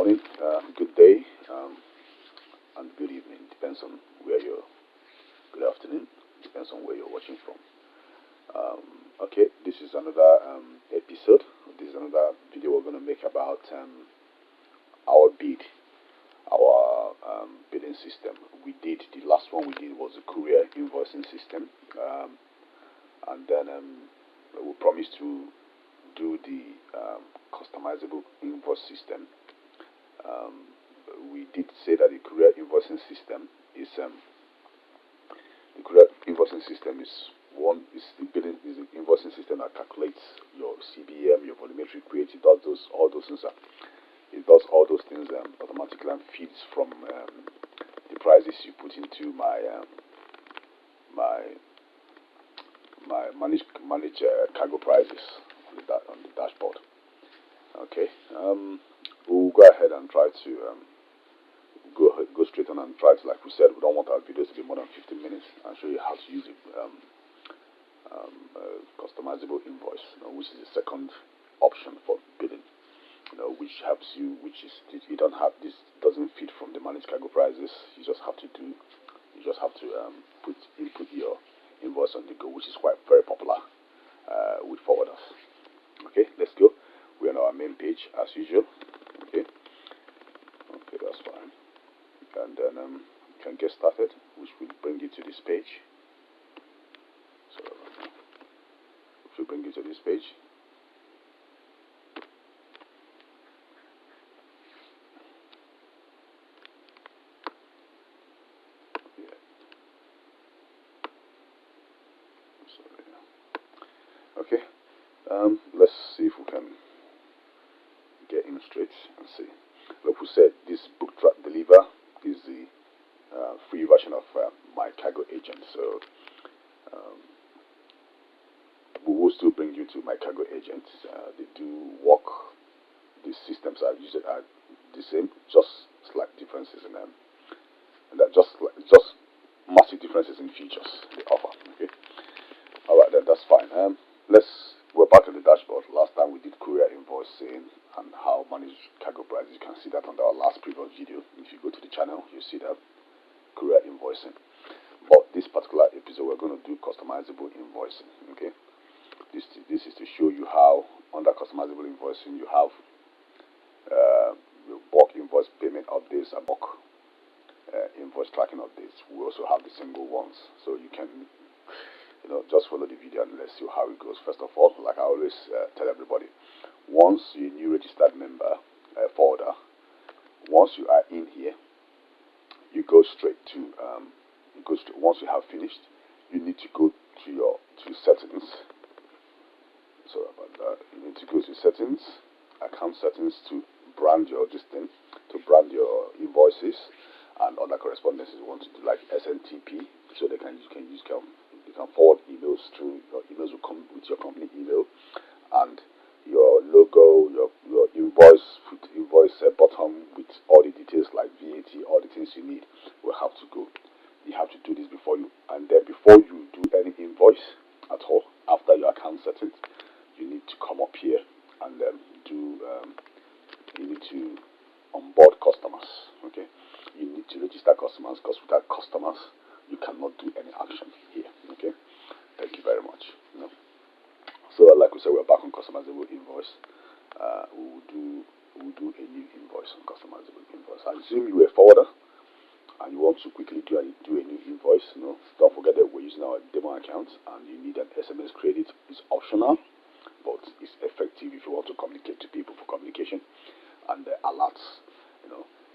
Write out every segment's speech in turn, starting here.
morning, good day, and good evening. Depends on where you're. Good afternoon. Depends on where you're watching from. Okay, this is another episode. This is another video we're going to make about our bid, our bidding system. The last one we did was a courier invoicing system, and then we promised to do the customizable invoice system. We did say that the courier invoicing system is the invoicing system that calculates your CBM, your volumetric rate. It does all those things. It does all those things automatically and feeds from the prices you put into my managed cargo prices on the dashboard. Okay, we'll go ahead and try to go straight on and try to, like we said, we don't want our videos to be more than 15 minutes, and show you how to use a customizable invoice, which is the second option for bidding, which helps you, you don't have, this doesn't feed from the managed cargo prices. You just have to input your invoice on the go, which is very popular with forwarders. Okay, let's go. We're on our main page as usual. Okay, that's fine. And then you can get started, which will bring you to this page. So if you bring you to this page, okay, let's see if we can get in straight and see. Like we said, this book track deliver is the free version of my cargo agent. So we will still bring you to my cargo agent. They do work. These systems are usually the same, just slight differences in them, and that just massive differences in features they offer. Okay, all right, then that's fine. We're back at the dashboard. Last time we did courier invoicing and how manage cargo prices. You can see that on our last previous video. If you go to the channel, you see that courier invoicing. But this particular episode, we're going to do customizable invoicing. Okay, this is to show you how under customizable invoicing you have your bulk invoice payment updates and bulk invoice tracking updates. We also have the single ones, so you can just follow the video and let's see how it goes. First of all, like I always tell everybody, once you're a new registered member forwarder, once you are in here, you go straight to once you have finished, you need to go to settings. Sorry about that. You need to go to settings, account settings, to brand your invoices and other correspondences. You want to do like SNTP, so you can forward emails through. Your emails will come with your company email, and your logo, your invoice bottom with all the details like VAT, all the things you need. You have to do this before you do any invoice at all. After your account settings, you need to come up here and you need to onboard customers. Okay, you need to register customers, because without customers you cannot do any action here. Okay, thank you very much. So like we said, we're back on customizable invoice. We'll do a new invoice on customizable invoice. I assume you were a forwarder and you want to quickly do a new invoice. Don't forget that we're using our demo account and you need an SMS credit. It's optional, but it's effective if you want to communicate to people for communication. And the alerts,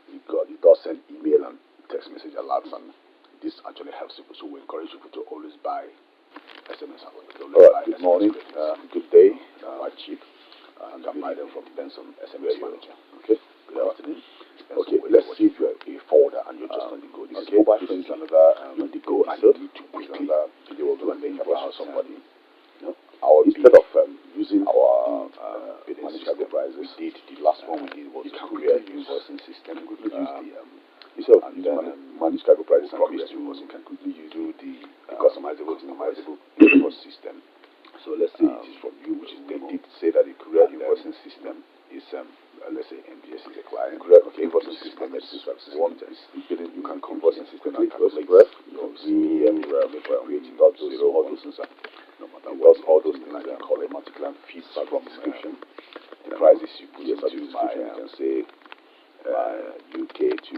it does send email and text message alerts, and this actually helps people. So we encourage people to always buy SMS alerts. Alright, good morning, good day, quite cheap. You can buy them from Benson SMS Manager. Okay, good afternoon. Okay, let's see if you're a forwarder and you're just on the go. This is mobile phone, another on the go, and you need to quickly do a make about somebody. Instead of using our managed cargo prices, the last one we did was a courier invoicing system. We could use the managed cargo prices and courier invoicing. Can quickly the customizable invoice system. So let's say it is from you, which is they did say that the courier invoicing invoicing system is let's say MBS is a client. Okay, invoicing system is one billing. You can invoicing system and calculate your CM, creating all those things. No matter what, all those things that call automatically and feeds from description. The prices you put into my, you can say UK to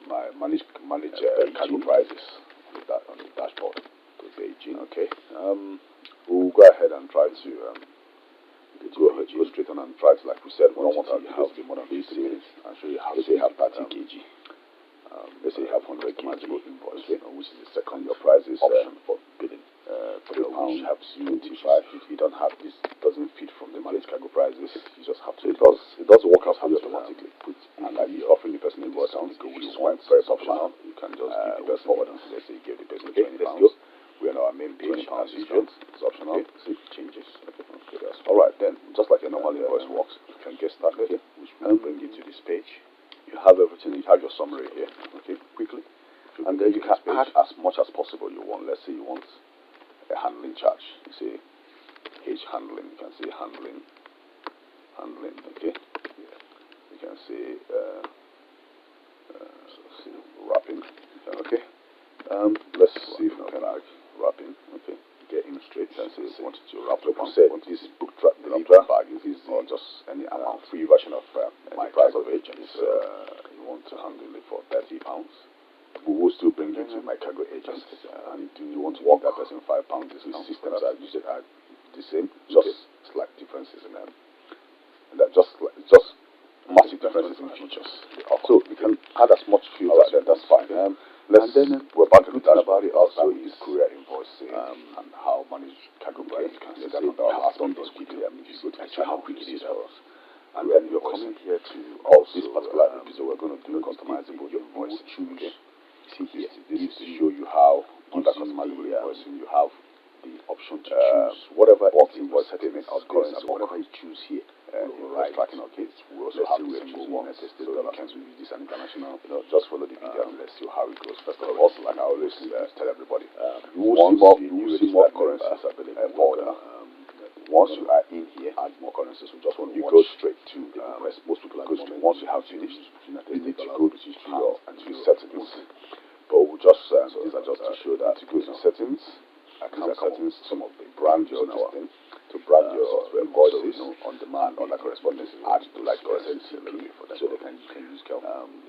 my managed cargo prices on the dashboard to Beijing. Okay, we'll go ahead and try to go straight on and try to, like we said, we don't want our videos to be more than 50 minutes and show you how to say you have 30 kg. Let's say you have 100 customizable invoice, which is the second your prices option for billing. £3 helps you 25. If you don't have this, doesn't fit from the managed cargo prices. You just have to. It does work out automatically. And like you're offering the person invoice on go, which is one very optional. You can just give the person forward. Let's say you give the person £20. We're on our main page as usual. It's optional. See if it changes. Okay, that's all right. Then, just like a normal invoice works, you can get started, which will bring you to this page. You have everything. You have your summary here. Okay, quickly, and then you can add as much as possible you want. Let's say you want a handling charge. You say H handling. You can say handling. Okay. You can say wrapping. Okay. Let's see if we can wrapping. Okay. Get in straight and say want to wrap up. Said this book track delivery bag is easy, or just any amount free version of my price of agents. You want to handle it for £30. We will still bring you to my cargo agents. And do you want to give that person £5 discount? Systems are usually are the same, just slight differences in them, and that just massive differences in features. So we can add as much filters. That's fine. We're back to that about it. Also is courier invoicing and how managed cargo price. You can see that on our last this quickly. I mean, you go to check how quick it is for us. And then you're coming here to also this particular episode. We're going to do customizable invoice. Choose. See here. This is to show you how under customizable invoicing you have the option to choose whatever invoice settlement or currency, whatever you choose here. Right tracking our kids. We also have the single one. So you can use this and international. Just follow the video and let's see how it goes. First of all, also like I always tell everybody, you will see more currencies available. Once you are in here, add more currencies. We just want to go straight to most people are going once you have finished, you need to go to your settings. But we'll just these are just to show that to go to settings, account settings, some of the brand your thing. To brand your invoices on demand or like correspondence add to like SMCP so they can use you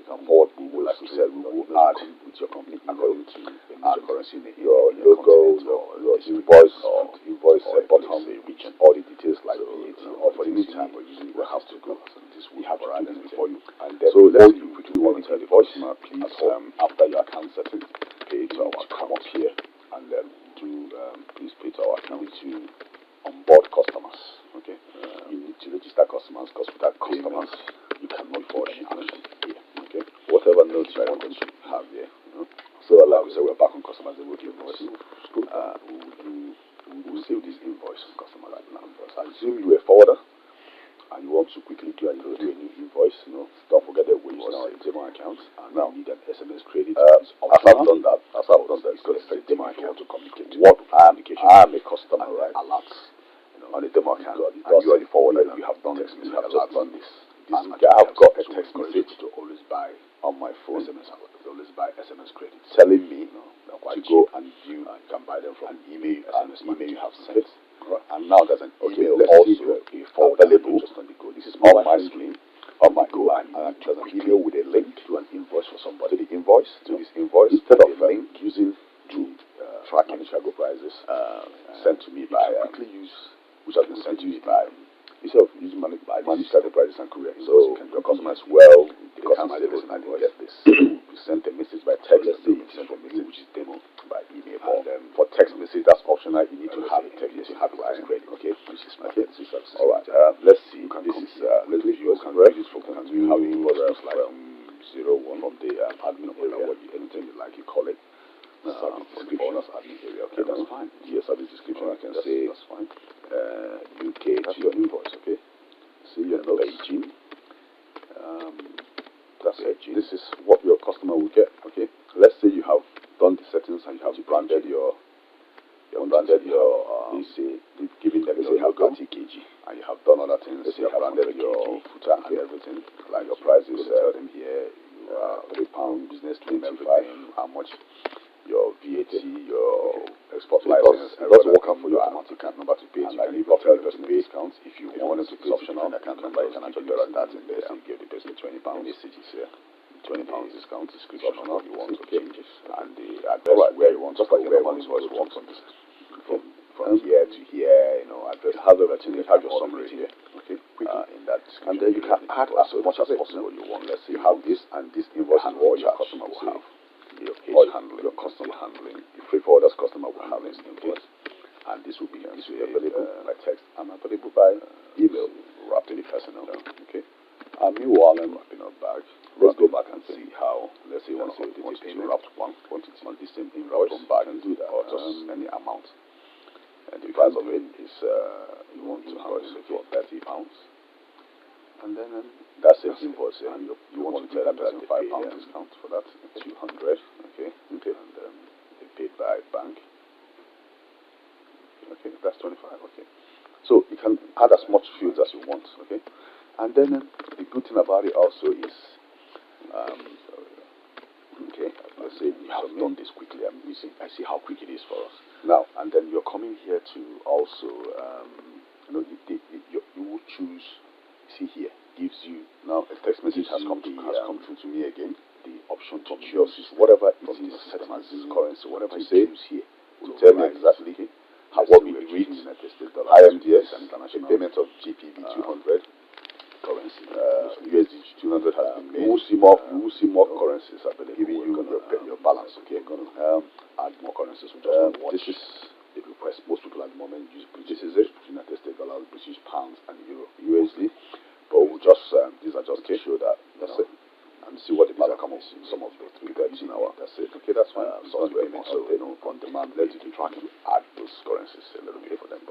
can forward Google, like we said, we will add with your company according to add currency your logo, your invoice bottom, region, all the details like VAT or for the meantime we'll have to go. We have to do this for you. And then so let's you quickly monitor the voice now, please after your account settings, pay to our account here and then do please pay to our account to onboard customers. Okay, you need to register customers because without customers you cannot forward any action here. Okay, whatever notes you want to have here. So like we said, we're back on customers. They will give us. We'll save this invoice customer right now. I assume you were a forwarder and you want to quickly do a new invoice. Don't forget that we use now a demo account and now you need an SMS credit. As I've done that, it's going to affect demo account to communicate. What I am a customer, right? Alerts. On the demo account, and you are the forwarder, you have done this, you have just done this. And I have got a text message to always buy on my phone, always buy SMS credit, telling me to go and view, you can buy them from an email you have sent. And now there's an email also available just on the go. This is on my screen, on my go, and there's an email with a link to an invoice for somebody. To this invoice, instead of a link using to tracking cargo prices sent to me by quickly use. Which has been sent to you by instead of using managed cargo prices and courier. So your customers the customer says, I didn't get this. We sent a message by text. Let's say you sent a message which is demo by email. And for text message, that's optional. You need to have text. You need to have it credit. Okay, which is okay. All right. Let's see. This is let's review this for how the invoice looks like. 01 from the admin area. Anything you like, you call it. Description as admin area. Okay, that's fine. Yes, service description. I can say that's fine. UK to your invoice. Okay. See your Beijing. That's it. This is what your customer will get. Okay. Let's say you have done the settings and you have branded your given them your logo and you have done all other things. You have branded your footer and everything. Like your prices, tell them here, £3 business name, everything, how much your VAT, your export license, it does work out for your automatic account number to pay. You can even tell the person discounts if you want to pay optional account number. You can actually write that in there and give the person £20 messages here. £20 discount description on what you want to change it, and the address where you want, just like where you want invoice works on this. From here to here, address. You have everything. You have your summary here. Okay, in that, and then you can add as much as possible you want. Let's say you have this, and this invoice is what your customer will have. Your page handling, your customer handling, the free forwarders customer will have this invoice, and this will be available by text and available by email wrapped in the personal. Okay. Meanwhile, I'm wrapping up back. Let's go back and see how. Let's say you want to update this payment wrapped one quantity on the same invoice. Come back and do that, or just any amount. And the price of it is you want to invoice for £30, and then that's it. Invoice, and you want to tell them that they pay discount for that 200. Okay, and they paid by bank. Okay, that's 25. Okay, so you can add as much fields as you want. Okay, and then the good thing about it also is. Okay, let's say you have done this quickly. I see how quick it is for us now. And then you're coming here to also, you will choose. See here, gives you now a text message has come through to me again. The option to choose whatever it is set as currency, whatever you choose here will tell me exactly what we read. IMDS, a payment of GPV 200. Currency, USD 200 has been made. You will see more currencies available. Giving you your balance. Okay, add more currencies. This is the request. Most people at the moment use British. This is it. United States dollars, British pounds, and Euro, USD. But we'll just these are just to show that that's it, and see what the balance come up. Some of the 330 an hour. That's it. Okay, that's fine. So on demand, let you try to add those currencies a little bit for them.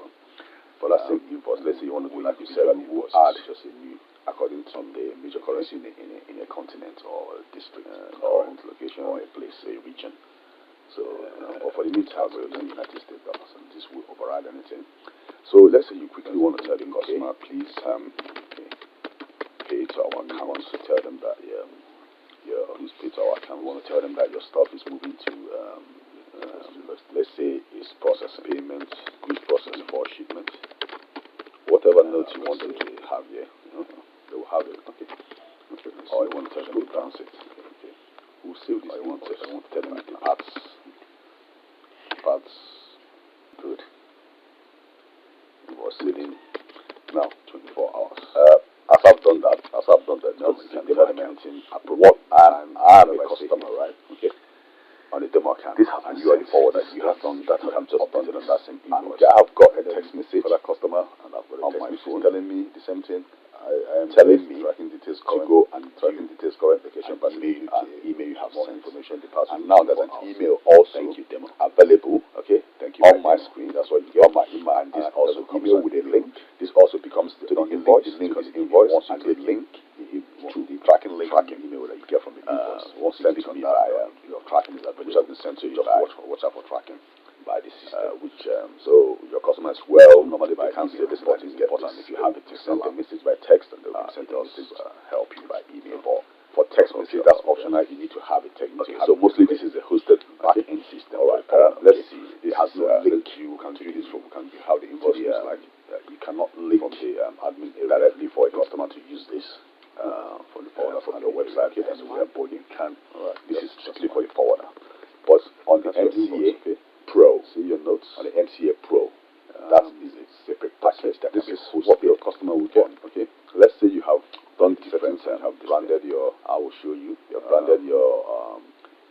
For that same invoice, let's say you want to do like you said, you will add just a new according to the major currency in a continent or a district or a location or a place, a region. So, but for the meantime, we're using United States dollars, and this will override anything. So let's say you quickly want to tell the customer, please pay to our account. So tell them that please pay to our account. We want to tell them that your stuff is moving to let's say it's processing payment, goods processing for shipment. Whatever notes you want them to have here, they will have it. Okay. Or you want to tell them to bounce it. Okay. We'll save this. I want to tell them the parts. Good. It was sitting now 24 hours. As I've done that, no, we can tell them anything. What I am a customer, right? Okay. On the demo account, and you are the forwarder. You have done that. I'm just updated on that same invoice. I've got a text message for that customer, and I've got a text message telling me the same thing. I am telling me tracking details to go and tracking details current location, but email you have more information. And now there's an email also available. Okay, thank you on my screen. That's what you get on my email, and this also email with a link. This also becomes to the invoice. The link is invoice. Once you click link to the tracking email that you get from the invoice. Once you click on that, your tracking is available. Which has been sent to you just watch out for tracking by the system. So your customers normally they can't say this button is important. If you have it to send a message by text, and they'll send a message help you by email. But for text message, that's optional. You need to have it. So mostly this is a hosted back-end system. All right. Let's see. This has a link you can do this from. Can you how the invoice is like? You cannot link from the admin directly for a customer to use this. From the forwarder from your website, that's where you can. This is strictly for the forwarder. But on the MCA Pro, see your notes on the MCA Pro. That is a separate package. This is what your customer will get. Okay. Let's say you have done different. You have branded your. I will show you. You have branded your.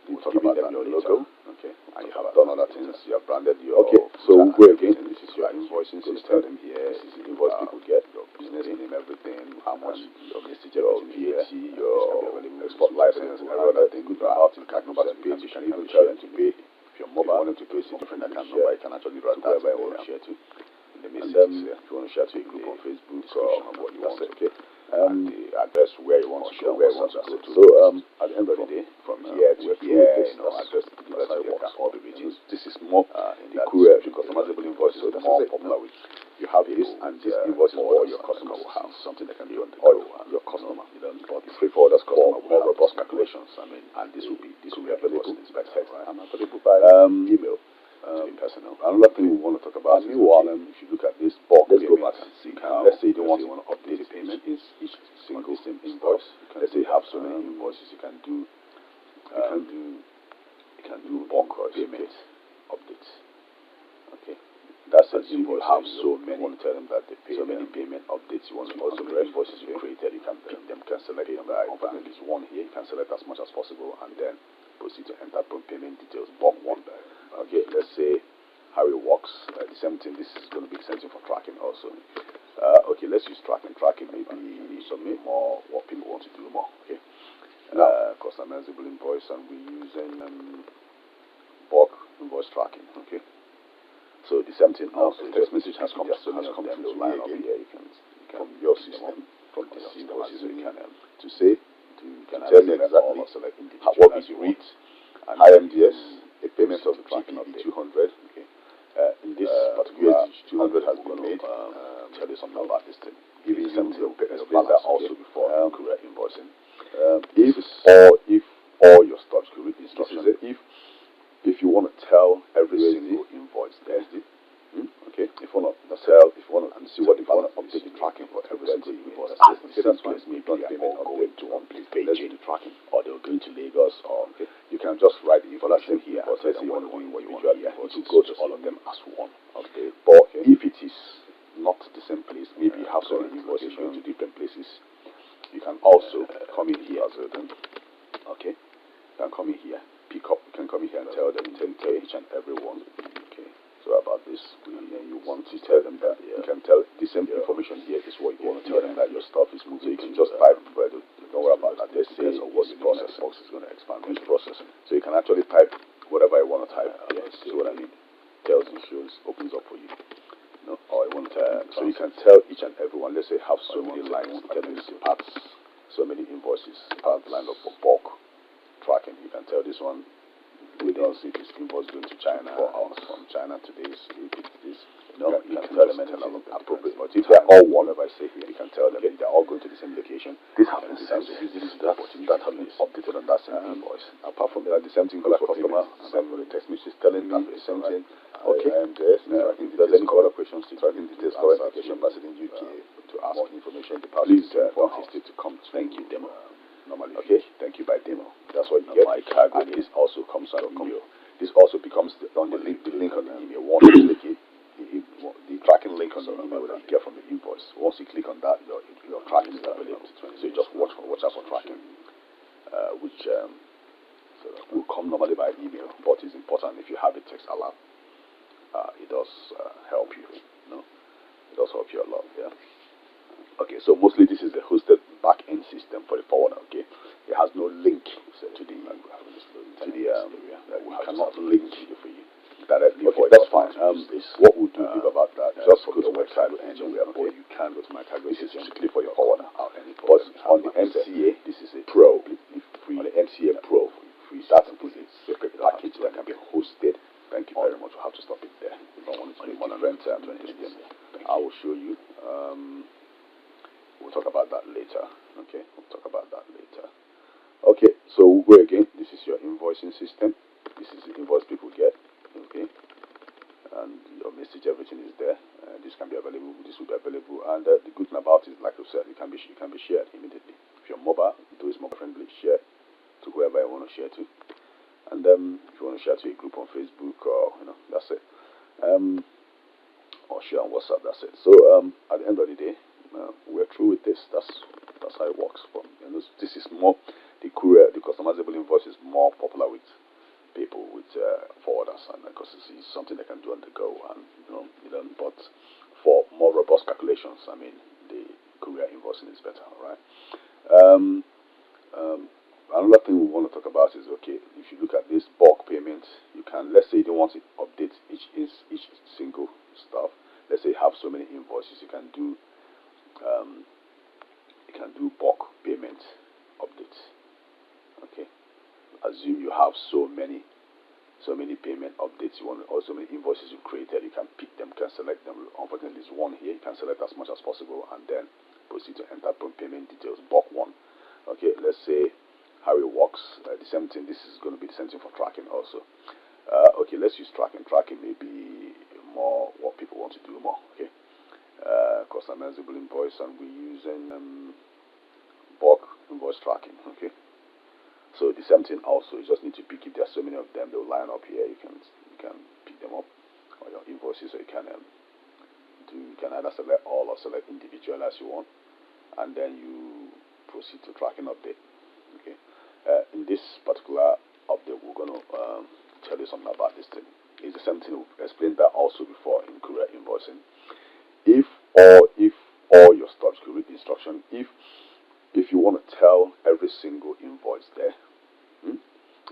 We'll talk about them your logo. Okay. And you have done other things. You have branded your. Okay. So we'll go again. This is your invoicing system here. This is the invoice people get. Your business name, everything. How much your message, your VAT, your export license, every other thing. Good about the account number to pay. You can even tell them to pay. If your mobile wanting to pay a different account number, you can actually write that where you want to share to. In the messages, if you want to share to a group on Facebook or what you want. Okay. And the address where you want to share, where you want to go to. So at the end of the day, from here to here, address all the regions. This is more in the courier customizable invoice, so that's more popular with. You have this, and this invoice is all your customers. against each single invoice. Let's say you have so many invoices, you can do bulk payment updates. Okay, that's it. You have so many. You want to tell them that they pay so many payment updates. You want to also many invoices you created. You can pick them, can select them. Unfortunately, there's one here. You can select as much as possible and then proceed to enter payment details. Bulk one. Okay, let's say how it works. The same thing. This is going to be the same thing for tracking also. Okay, let's use tracking. Tracking maybe submit more what people want to do more. Okay. Customizable invoice, and we're using bulk invoice tracking. Okay. So the same thing now. So text message has come to line up here. You can from your system, from the invoices you can to say to tell you exactly what is read and IMDS, a payment of tracking of 200. Okay. In this particular 200 has been made. Tell you something about this thing. Give you something. Explain that also before courier invoicing. If all your stuff, you read the instructions. If you want to tell every single invoice there, okay, if you want to tell, if you want to see what if you want to update the tracking for every single invoice, that's why maybe they are all going to one place, Beijing, the tracking, or they're going to Lagos, or you can just write the information here and say you want to do what you want here. It will go to all of them as one. Okay, but if it is not the same place, maybe you have so many invoices going to different places, you can also come in here as well. Okay, you can come in here, pick up, you can come in here and tell them, tell each and every one. Okay, so about this, you want to tell them that you can tell the same information here is what you want to tell them that your stuff is moving. So you can just type, but don't worry about that. Let's say what the process box is going to expand, which process. So you can actually type whatever you want to type. See what I mean? Tells you, shows, opens up for you. No, or I want so you can tell each and every one. Let's say have so many lines, parts, so many invoices, parts lined up for bulk tracking. You can tell this one. We don't see this invoice going to China from China to this. You can tell them appropriate. But if they're all one, if I say here, you can tell them they're all going to the same location. This happens the same. That has been updated on that same invoice. Apart from that, the same thing for the customer, same for the text message telling them the same thing. Okay. If there's any other questions, tracking details, current application, passing in UK to ask information. Please don't hesitate to come. Thank you, demo. Normally, okay. Thank you by demo. That's what you get. My cargo. And this also comes out of email. This also becomes on the link on the email. Once you click it, the tracking link on the email that you get from the invoice. Once you click on that, your tracking is available. So you just watch out for tracking, which will come normally by email. But it's important if you have a text alert. It does help you. It does help you a lot. Yeah. Okay, so mostly this is a hosted back-end system for the forwarder. Okay, it has no link to the we cannot link for you directly. Okay, that's fine. What we'll do about that, just go to the website anywhere, or you can go to my cargo. This is strictly for your forwarder. But on the MCA, this is a Pro. Free. On the MCA Pro, free. That's a separate package that can be hosted. Thank you very much. We'll have to stop it there. We don't want it to be more than 20 minutes. I will show you. We'll talk about that later. Okay, we'll talk about that later. Okay, so we'll go again. This is your invoicing system. This is the invoice people get. Okay, and your message, everything is there. This can be available. This will be available. And the good thing about it, like I said, it can be shared immediately. If you're mobile, do it mobile friendly. Share to whoever you want to share to. And if you want to share to a group on Facebook, or that's it. Or share on WhatsApp. That's it. So at the end of the day. We're through with this. That's how it works. This is more the courier, the customizable invoice is more popular with people, with forwarders, and because it's something they can do on the go, and But for more robust calculations, I mean, the courier invoicing is better. All right. Another thing we want to talk about is if you look at this bulk payment, you can, let's say you don't want to update each single stuff. Let's say you have so many invoices, you can do bulk payment updates. Okay, assume you have so many payment updates you want, or so many invoices you created. You can pick them, can select them. Unfortunately, there's one here. You can select as much as possible and then proceed to enter payment details. Bulk one. Okay, let's say how it works. The same thing. This is going to be the same thing for tracking also. Okay, let's use tracking. Tracking may be more what people want to do more. Okay. Customizable invoice, and we're using invoice tracking. Okay. So the same thing also. You just need to pick, if there's so many of them, they'll line up here. You can pick them up on your invoices, or you can you can either select all or select individual as you want, and then you proceed to tracking update. Okay. In this particular update, we're going to tell you something about this thing. It's the same thing we've explained that also before in courier invoicing. If all your stubs, you read the instruction. If you want to tell every single invoice there,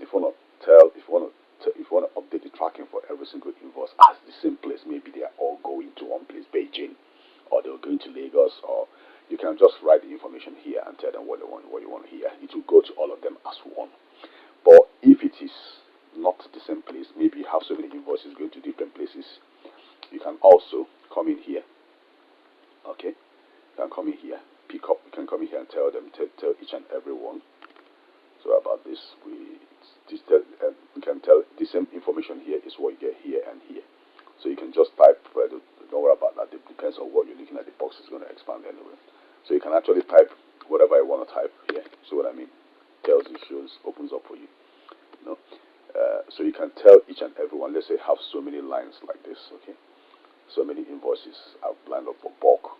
if you want to tell, if you want to update the tracking for every single invoice as the same place, maybe they are all going to one place, Beijing, or they're going to Lagos, or you can just write the information here and tell them what you want to hear. It will go to all of them as one. But if it is not the same place, maybe you have so many invoices going to different places, you can also come in here. Okay, you can come in here, pick up. You can come in here and tell them, tell each and every one. So about this, we can tell the same information here is what you get here and here. So you can just type. Don't worry about that. It depends on what you're looking at. The box is going to expand anyway. So you can actually type whatever you want to type here. So what I mean, tells you, shows, opens up for you. You know. So you can tell each and every one. Let's say have so many lines like this. Okay. So many invoices are lined up for bulk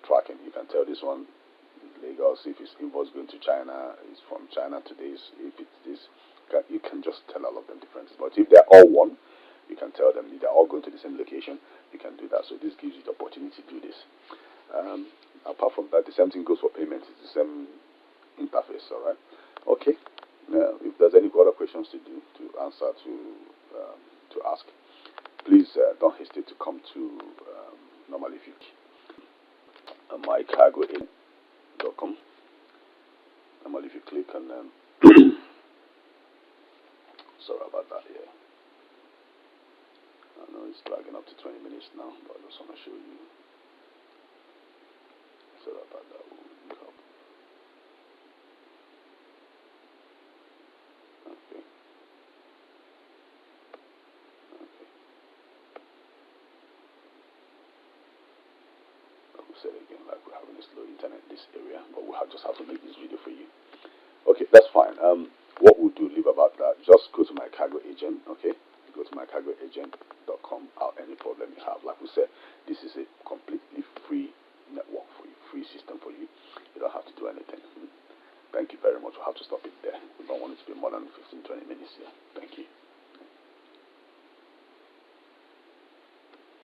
tracking. You can tell this one Lagos. If it's invoice going to China, it's from China to this. If it's this, you can just tell all of them differences. But if they're all one, you can tell them they're all going to the same location. You can do that. So this gives you the opportunity to do this. Apart from that, the same thing goes for payments. It's the same interface. All right. Okay. Now, if there's any other questions to answer, to ask, please don't hesitate to come to normally if you mycargoin.com. Normally if you click on sorry about that here. I know it's dragging up to 20 minutes now, but I just want to show you. Sorry about that. Okay. Say it again, like we're having a slow internet in this area, but we just have to make this video for you. Okay, that's fine. What we'll do, leave about that. Just go to my cargo agent. Okay, go to mycargoagent.com. Any problem you have, like we said, this is a completely free network for you, free system for you. You don't have to do anything. Thank you very much. We'll have to stop it there. We don't want it to be more than 15-20 minutes here. Thank you.